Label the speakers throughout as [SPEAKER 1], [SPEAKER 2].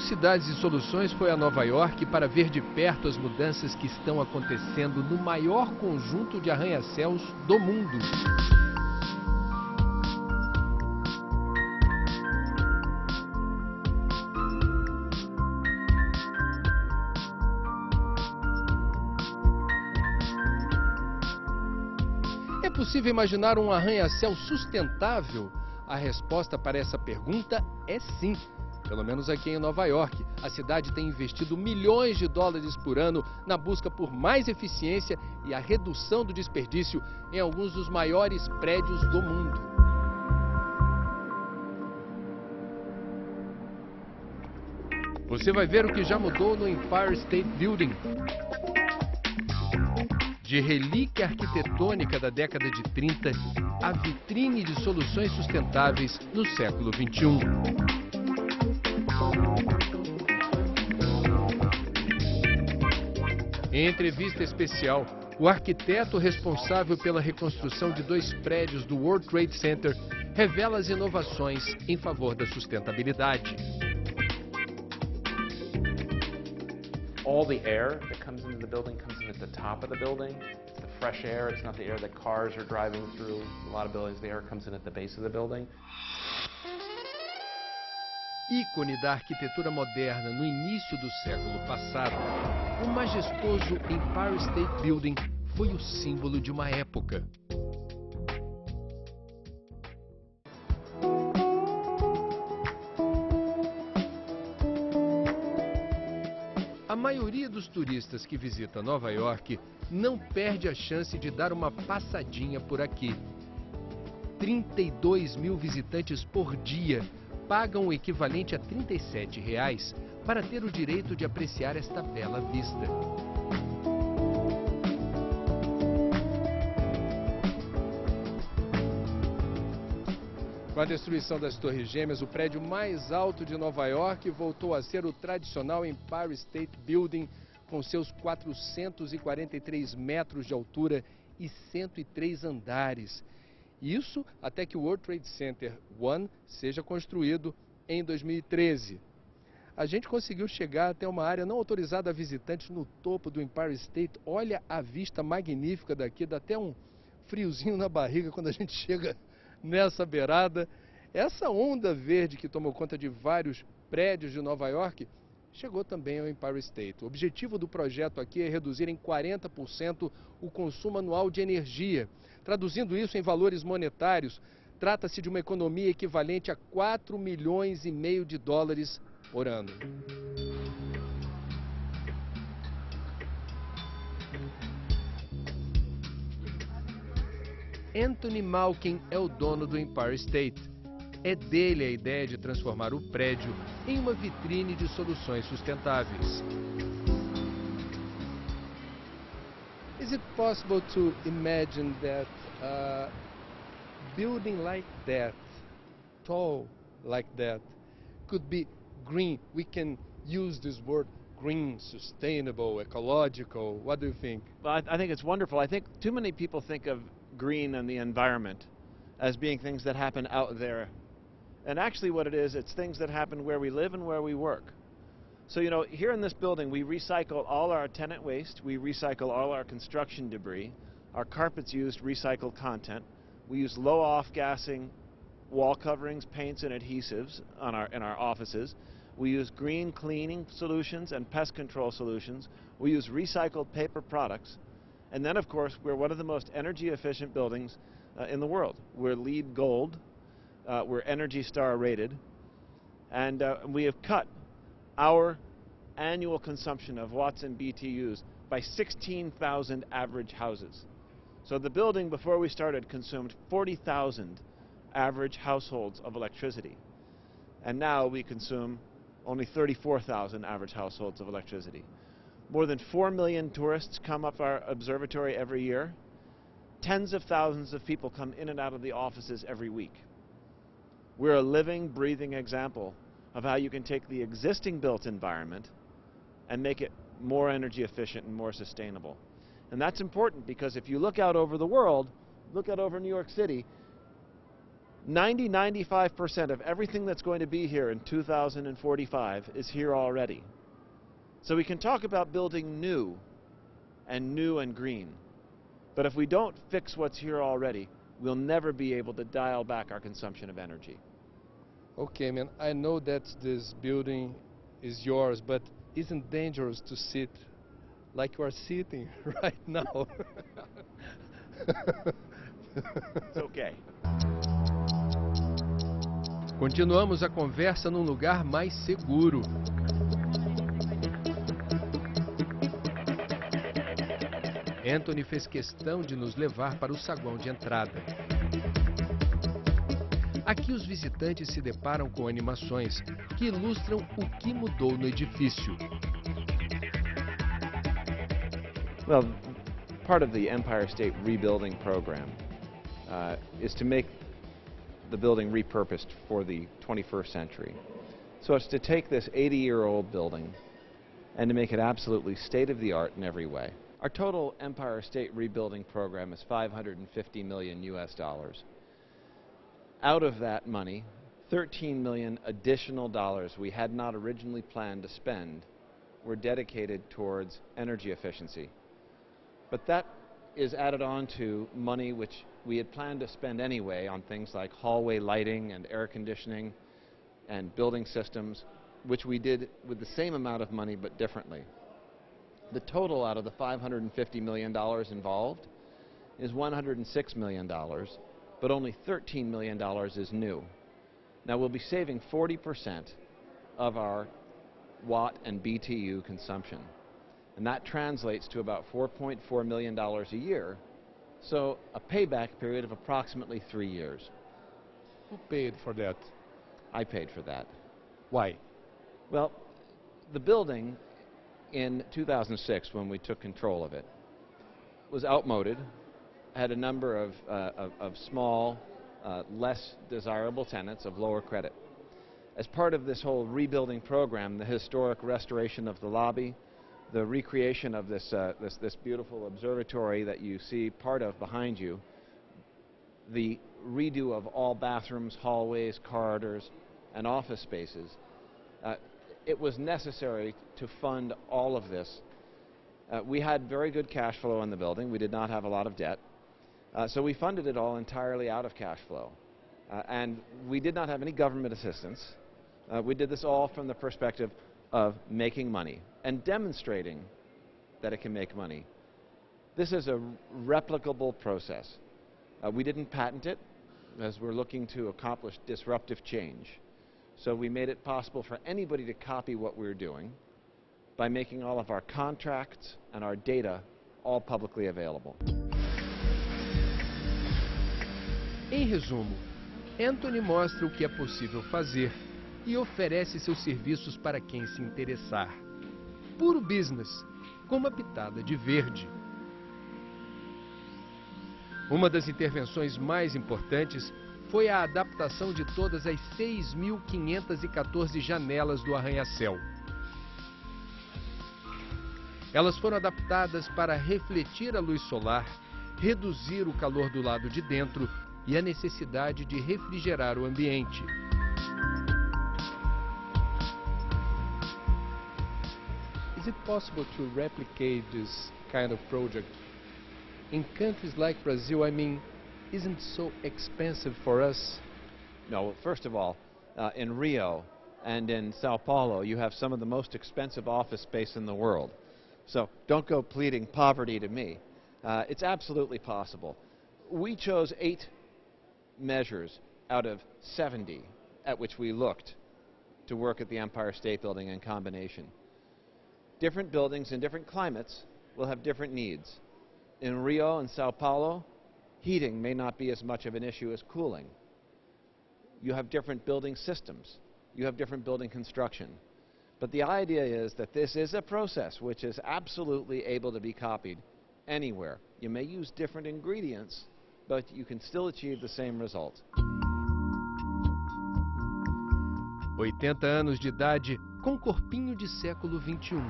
[SPEAKER 1] Cidades e Soluções foi a Nova York para ver de perto as mudanças que estão acontecendo no maior conjunto de arranha-céus do mundo. É possível imaginar um arranha-céu sustentável? A resposta para essa pergunta é sim. Pelo menos aqui em Nova York, a cidade tem investido milhões de dólares por ano na busca por mais eficiência e a redução do desperdício em alguns dos maiores prédios do mundo. Você vai ver o que já mudou no Empire State Building. De relíquia arquitetônica da década de 30, a vitrine de soluções sustentáveis no século XXI. Em entrevista especial, o arquiteto responsável pela reconstrução de 2 prédios do World Trade Center revela as inovações em favor da sustentabilidade.
[SPEAKER 2] All the air that comes into the building comes in at the top of the building. It's the fresh air, it's not the air that cars are driving through. A lot of buildings, the air comes in at the base of the building.
[SPEAKER 1] Ícone da arquitetura moderna no início do século passado, o majestoso Empire State Building foi o símbolo de uma época. A maioria dos turistas que visita Nova York não perde a chance de dar uma passadinha por aqui. 32 mil visitantes por dia pagam o equivalente a R$ 37 para ter o direito de apreciar esta bela vista. Com a destruição das Torres Gêmeas, o prédio mais alto de Nova York voltou a ser o tradicional Empire State Building, com seus 443 metros de altura e 103 andares. Isso até que o World Trade Center One seja construído em 2013. A gente conseguiu chegar até uma área não autorizada a visitantes no topo do Empire State. Olha a vista magnífica daqui, dá até um friozinho na barriga quando a gente chega nessa beirada. Essa onda verde que tomou conta de vários prédios de Nova York chegou também ao Empire State. O objetivo do projeto aqui é reduzir em 40% o consumo anual de energia. Traduzindo isso em valores monetários, trata-se de uma economia equivalente a 4,5 milhões de dólares por ano. Anthony Malkin é o dono do Empire State. É dele a ideia de transformar o prédio em uma vitrine de soluções sustentáveis. Is it possible to imagine that a building like that, tall like that, could be green? We can use this word green, sustainable, ecological. What do you think?
[SPEAKER 3] Well, I think it's wonderful. I think too many people think of green and the environment as being things that happen out there. And actually what it is, it's things that happen where we live and where we work. So, you know, here in this building, we recycle all our tenant waste, we recycle all our construction debris, our carpets used recycled content, we use low off-gassing wall coverings, paints, and adhesives in our offices. We use green cleaning solutions and pest control solutions. We use recycled paper products. And then, of course, we're one of the most energy efficient buildings in the world. We're LEED Gold, we're Energy Star rated, and we have cut our annual consumption of watts and BTUs by 16,000 average houses. So the building, before we started, consumed 40,000 average households of electricity. And now we consume only 34,000 average households of electricity. More than 4 million tourists come up our observatory every year. Tens of thousands of people come in and out of the offices every week. We're a living, breathing example of how you can take the existing built environment and make it more energy efficient and more sustainable. And that's important because if you look out over the world, look out over New York City, 95% of everything that's going to be here in 2045 is here already. So we can talk about building new and green. But if we don't fix what's here already, we'll never be able to dial back our consumption of energy.
[SPEAKER 1] Okay, man, I know that this building is yours, but isn't it dangerous to sit like you are sitting right now?
[SPEAKER 3] It's okay.
[SPEAKER 1] Continuamos a conversa num lugar mais seguro. Anthony fez questão de nos levar para o saguão de entrada. Aqui os visitantes se deparam com animações que ilustram o que mudou no edifício.
[SPEAKER 3] Well, part of the Empire State Rebuilding Program is to make the building repurposed for the 21st century. So it's to take this 80-year-old building and to make it absolutely state-of-the-art in every way. Our total Empire State Rebuilding Program is $550 million US. Out of that money, $13 million additional dollars we had not originally planned to spend were dedicated towards energy efficiency. But that is added on to money which we had planned to spend anyway on things like hallway lighting and air conditioning and building systems, which we did with the same amount of money but differently. The total out of the $550 million involved is $106 million, but only $13 million is new. Now we'll be saving 40% of our watt and BTU consumption, and that translates to about $4.4 million a year, so a payback period of approximately 3 years.
[SPEAKER 1] Who paid for that?
[SPEAKER 3] I paid for that.
[SPEAKER 1] Why?
[SPEAKER 3] Well, the building in 2006, when we took control of it, was outmoded, had a number of small, less desirable tenants of lower credit. As part of this whole rebuilding program, the historic restoration of the lobby, the recreation of this beautiful observatory that you see part of behind you, the redo of all bathrooms, hallways, corridors, and office spaces, it was necessary to fund all of this. We had very good cash flow in the building. We did not have a lot of debt. So we funded it all entirely out of cash flow. And we did not have any government assistance. We did this all from the perspective of making money and demonstrating that it can make money. This is a replicable process. We didn't patent it, as we're looking to accomplish disruptive change. So we made it possible for anybody to copy what we're doing by making all of our contracts and our data all publicly available.
[SPEAKER 1] Em resumo, Anthony mostra o que é possível fazer e oferece seus serviços para quem se interessar. Puro business, com uma pitada de verde. Uma das intervenções mais importantes foi a adaptação de todas as 6.514 janelas do arranha-céu. Elas foram adaptadas para refletir a luz solar, reduzir o calor do lado de dentro e a necessidade de refrigerar o ambiente. Is it possible to replicate this kind of project in countries like Brazil? I mean, isn't it so expensive for us?
[SPEAKER 3] No, first of all, in Rio and in Sao Paulo, you have some of the most expensive office space in the world. So don't go pleading poverty to me. It's absolutely possible. We chose 8 measures out of 70 at which we looked to work at the Empire State Building in combination. Different buildings in different climates will have different needs. In Rio and Sao Paulo, heating may not be as much of an issue as cooling. You have different building systems. You have different building construction. But the idea is that this is a process which is absolutely able to be copied anywhere. You may use different ingredients, but you can still achieve the same result.
[SPEAKER 1] 80 anos de idade com corpinho de século XXI.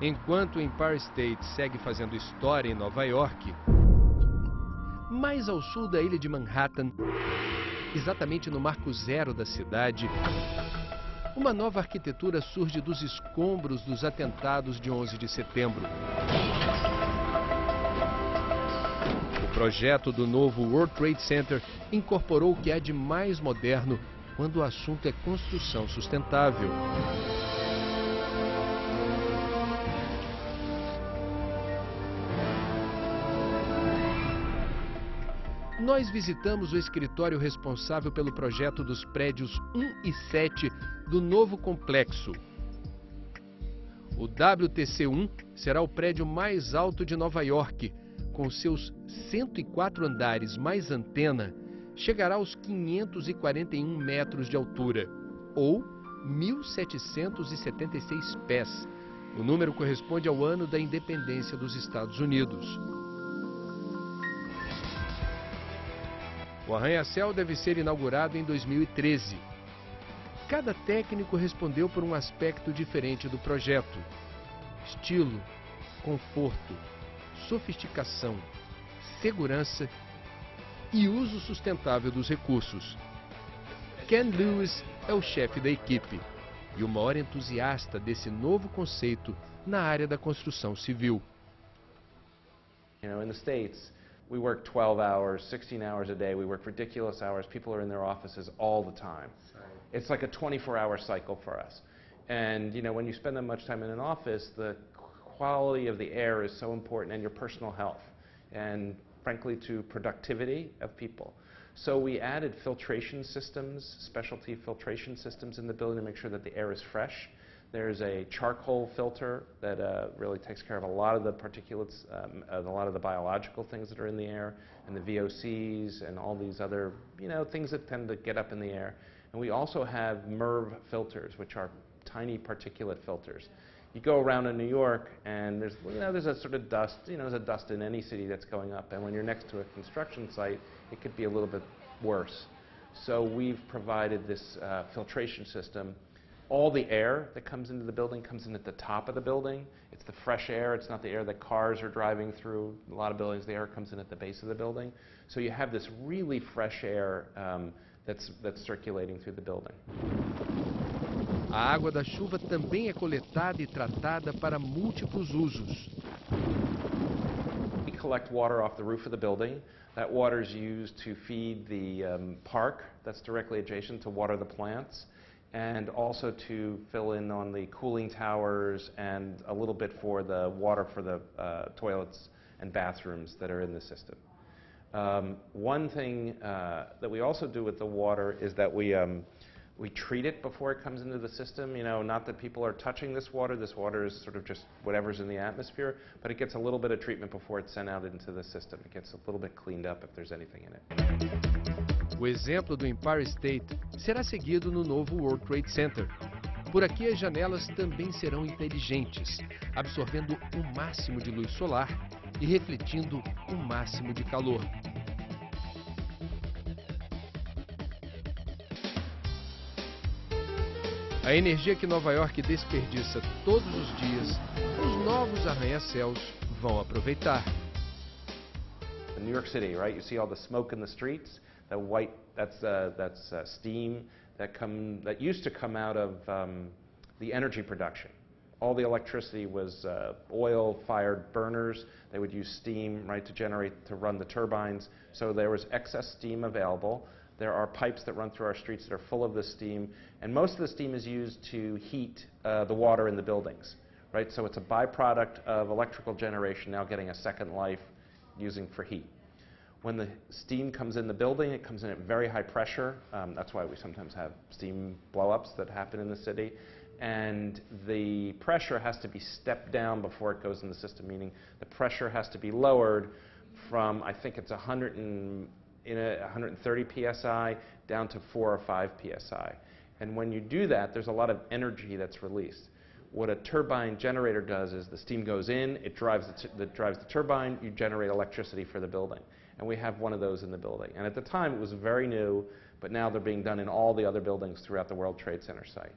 [SPEAKER 1] Enquanto o Empire State segue fazendo história em Nova York, mais ao sul da ilha de Manhattan, exatamente no marco zero da cidade, uma nova arquitetura surge dos escombros dos atentados de 11 de setembro. O projeto do novo World Trade Center incorporou o que há de mais moderno quando o assunto é construção sustentável. Nós visitamos o escritório responsável pelo projeto dos prédios 1 e 7 do novo complexo. O WTC-1 será o prédio mais alto de Nova York. Com seus 104 andares mais antena, chegará aos 541 metros de altura, ou 1.776 pés. O número corresponde ao ano da independência dos Estados Unidos. O arranha-céu deve ser inaugurado em 2013. Cada técnico respondeu por um aspecto diferente do projeto: estilo, conforto, sofisticação, segurança e uso sustentável dos recursos. Ken Lewis é o chefe da equipe e o maior entusiasta desse novo conceito na área da construção civil.
[SPEAKER 2] In the States, we work 12 hours, 16 hours a day. We work ridiculous hours. People are in their offices all the time. It's like a 24-hour cycle for us. And when you spend that much time in an office, the quality of the air is so important, and your personal health, and frankly to productivity of people. So we added filtration systems, specialty filtration systems in the building to make sure that the air is fresh. There's a charcoal filter that really takes care of a lot of the particulates, a lot of the biological things that are in the air, and the VOCs and all these other things that tend to get up in the air. And we also have MERV filters, which are tiny particulate filters. You go around in New York, and there's a sort of dust. There's a dust in any city that's going up, and when you're next to a construction site, it could be a little bit worse. So we've provided this filtration system. All the air that comes into the building comes in at the top of the building. It's the fresh air. It's not the air that cars are driving through. A lot of buildings, the air comes in at the base of the building. So you have this really fresh air that's circulating through the building.
[SPEAKER 1] A água da chuva também é coletada e tratada para múltiplos usos.
[SPEAKER 2] We collect water off the roof of the building. That water is used to feed the park that's directly adjacent, to water the plants, and also to fill in on the cooling towers and a little bit for the water for the toilets and bathrooms that are in the system. One thing that we also do with the water is that we treat it before it comes into the system. Not that people are touching this water. This water is sort of just whatever's in the atmosphere, but it gets a little bit of treatment before it's sent out into the system. It gets a little bit cleaned up if there's anything in it.
[SPEAKER 1] O exemplo do Empire State será seguido no novo World Trade Center. Por aqui, as janelas também serão inteligentes, absorvendo o máximo de luz solar e refletindo o máximo de calor. A energia que Nova York desperdiça todos os dias, os novos arranha-céus vão aproveitar.
[SPEAKER 2] In New York City, right? You see all the smoke in the streets. That white, that's steam that used to come out of the energy production. All the electricity was oil-fired burners. They would use steam, right, to run the turbines. So there was excess steam available. There are pipes that run through our streets that are full of this steam, and most of the steam is used to heat the water in the buildings, right? So it's a byproduct of electrical generation now getting a second life using for heat. When the steam comes in the building, it comes in at very high pressure. That's why we sometimes have steam blow-ups that happen in the city. And the pressure has to be stepped down before it goes in the system, meaning the pressure has to be lowered from, I think it's 130 psi down to 4 or 5 psi. And when you do that, there's a lot of energy that's released. What a turbine generator does is the steam goes in, it drives the turbine, you generate electricity for the building. And we have one of those in the building. And at the time, it was very new, but now they're being done in all the other buildings throughout the World Trade Center site.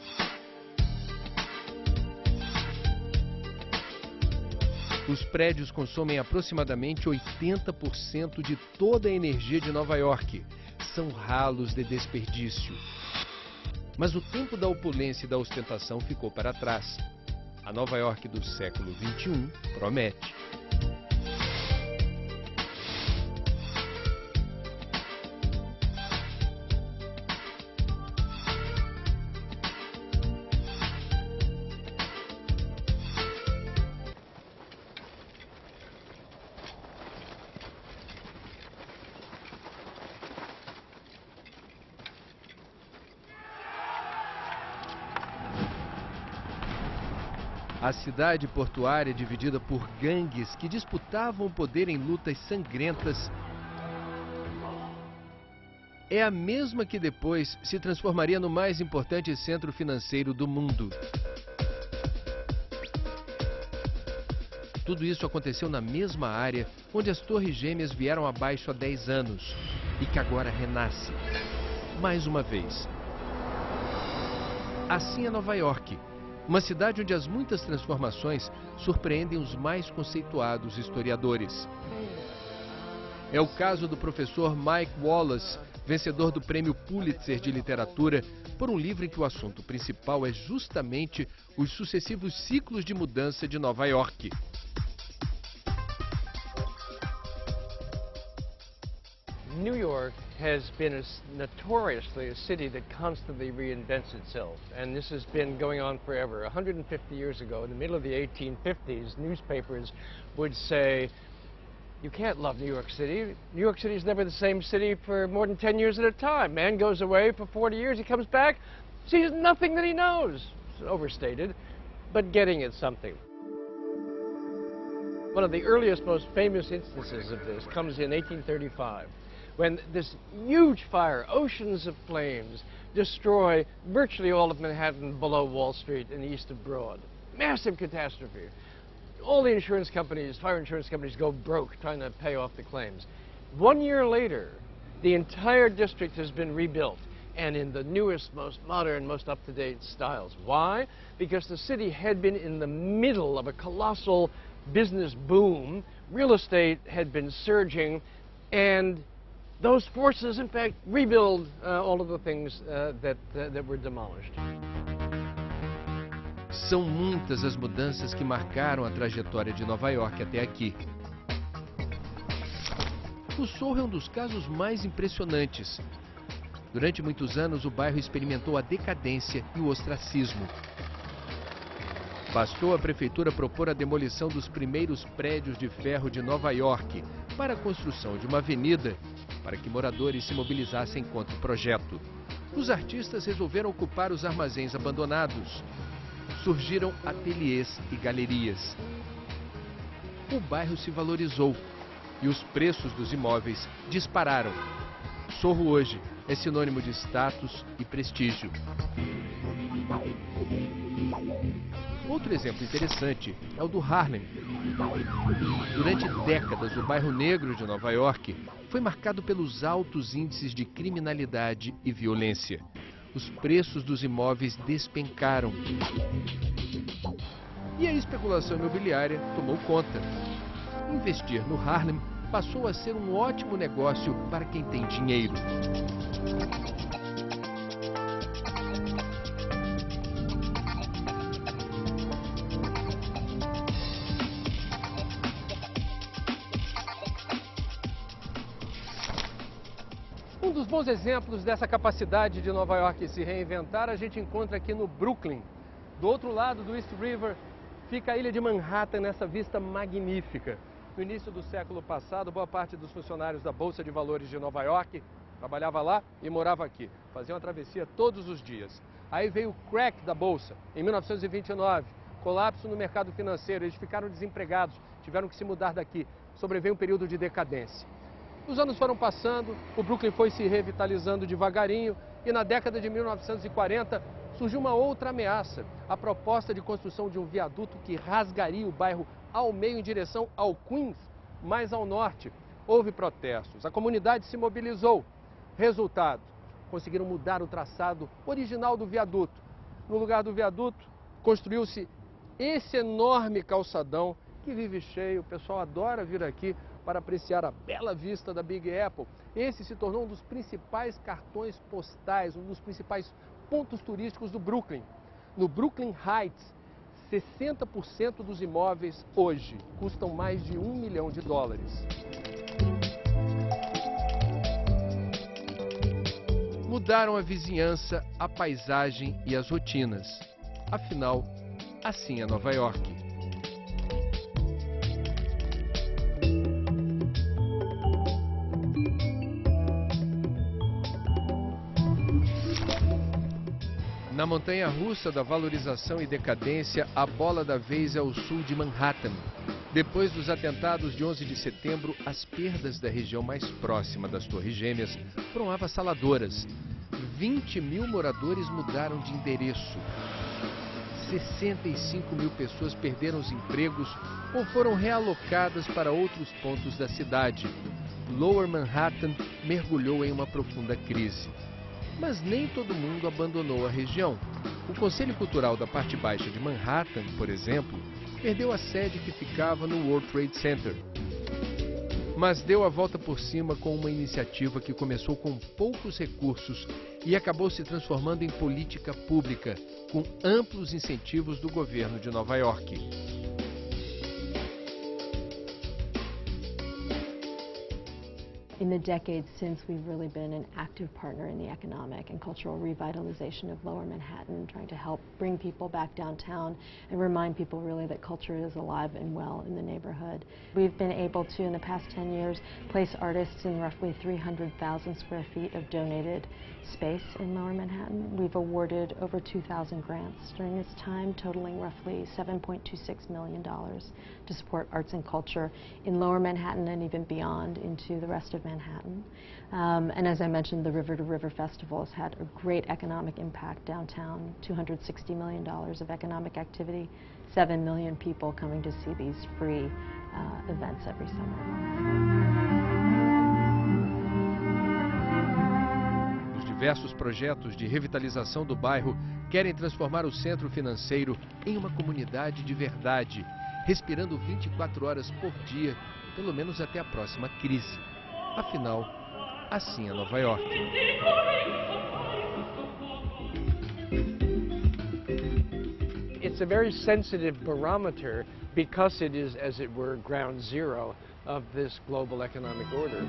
[SPEAKER 1] Os prédios consomem aproximadamente 80% de toda a energia de Nova York. são ralos de desperdício. Mas o tempo da opulência e da ostentação ficou para trás. A Nova York do século XXI promete. A cidade portuária, dividida por gangues que disputavam o poder em lutas sangrentas, é a mesma que depois se transformaria no mais importante centro financeiro do mundo. Tudo isso aconteceu na mesma área onde as Torres Gêmeas vieram abaixo há 10 anos e que agora renasce, mais uma vez. Assim é Nova York. Uma cidade onde as muitas transformações surpreendem os mais conceituados historiadores. É o caso do professor Mike Wallace, vencedor do Prêmio Pulitzer de Literatura, por um livro em que o assunto principal é justamente os sucessivos ciclos de mudança de Nova York.
[SPEAKER 4] New York has been notoriously a city that constantly reinvents itself, and this has been going on forever. 150 years ago, in the middle of the 1850s, newspapers would say, you can't love New York City. New York City is never the same city for more than 10 years at a time. Man goes away for 40 years, he comes back, sees nothing that he knows. It's overstated, but getting at something. One of the earliest, most famous instances of this comes in 1835. When this huge fire, oceans of flames, destroy virtually all of Manhattan below Wall Street and east of Broad. Massive catastrophe. All the insurance companies, fire insurance companies, go broke trying to pay off the claims. 1 year later, the entire district has been rebuilt, and in the newest, most modern, most up-to-date styles. Why? Because the city had been in the middle of a colossal business boom. Real estate had been surging, and those forces, in fact, rebuild all of the things that were demolished.
[SPEAKER 1] São muitas as mudanças que marcaram a trajetória de Nova York até aqui. O Soho é um dos casos mais impressionantes. Durante muitos anos, o bairro experimentou a decadência e o ostracismo. Bastou a prefeitura propor a demolição dos primeiros prédios de ferro de Nova York para a construção de uma avenida para que moradores se mobilizassem contra o projeto. Os artistas resolveram ocupar os armazéns abandonados. Surgiram ateliês e galerias. O bairro se valorizou e os preços dos imóveis dispararam. Soho hoje é sinônimo de status e prestígio. Outro exemplo interessante é o do Harlem. Durante décadas, o bairro negro de Nova York foi marcado pelos altos índices de criminalidade e violência. Os preços dos imóveis despencaram. E a especulação imobiliária tomou conta. Investir no Harlem passou a ser um ótimo negócio para quem tem dinheiro.
[SPEAKER 5] Um dos bons exemplos dessa capacidade de Nova York se reinventar a gente encontra aqui no Brooklyn. Do outro lado do East River fica a ilha de Manhattan nessa vista magnífica. No início do século passado, boa parte dos funcionários da Bolsa de Valores de Nova York trabalhava lá e morava aqui. Faziam a travessia todos os dias. Aí veio o crack da Bolsa, em 1929. Colapso no mercado financeiro. Eles ficaram desempregados, tiveram que se mudar daqui. Sobreveio um período de decadência. Os anos foram passando, o Brooklyn foi se revitalizando devagarinho e na década de 1940 surgiu uma outra ameaça, a proposta de construção de um viaduto que rasgaria o bairro ao meio em direção ao Queens, mais ao norte. Houve protestos, a comunidade se mobilizou. Resultado, conseguiram mudar o traçado original do viaduto. No lugar do viaduto, construiu-se esse enorme calçadão que vive cheio, o pessoal adora vir aqui para apreciar a bela vista da Big Apple. Esse se tornou um dos principais cartões postais, um dos principais pontos turísticos do Brooklyn. No Brooklyn Heights, 60% dos imóveis hoje custam mais de $1 milhão. Mudaram a vizinhança, a paisagem e as rotinas. Afinal, assim é Nova York. Na montanha-russa da valorização e decadência, a bola da vez é o sul de Manhattan. Depois dos atentados de 11 de setembro, as perdas da região mais próxima das Torres Gêmeas foram avassaladoras. 20 mil moradores mudaram de endereço. 65 mil pessoas perderam os empregos ou foram realocadas para outros pontos da cidade. Lower Manhattan mergulhou em uma profunda crise. Mas nem todo mundo abandonou a região. O Conselho Cultural da parte baixa de Manhattan, por exemplo, perdeu a sede que ficava no World Trade Center. Mas deu a volta por cima com uma iniciativa que começou com poucos recursos e acabou se transformando em política pública, com amplos incentivos do governo de Nova York.
[SPEAKER 6] In the decades since, we've really been an active partner in the economic and cultural revitalization of Lower Manhattan, trying to help bring people back downtown and remind people really that culture is alive and well in the neighborhood. We've been able to, in the past 10 years, place artists in roughly 300,000 square feet of donated space in Lower Manhattan. We've awarded over 2,000 grants during this time, totaling roughly $7.26 million to support arts and culture in Lower Manhattan and even beyond into the rest of Manhattan. And as I mentioned, the River to River Festival has had a great economic impact downtown, $260 million of economic activity, 7 million people coming to see these free events every summer.
[SPEAKER 5] Os diversos projetos de revitalização do bairro querem transformar o centro financeiro em uma comunidade de verdade, respirando 24 horas por dia, pelo menos até a próxima crise. Afinal, assim é Nova York.
[SPEAKER 4] It's a very sensitive barometer because it is, as it were, ground zero of this global economic order.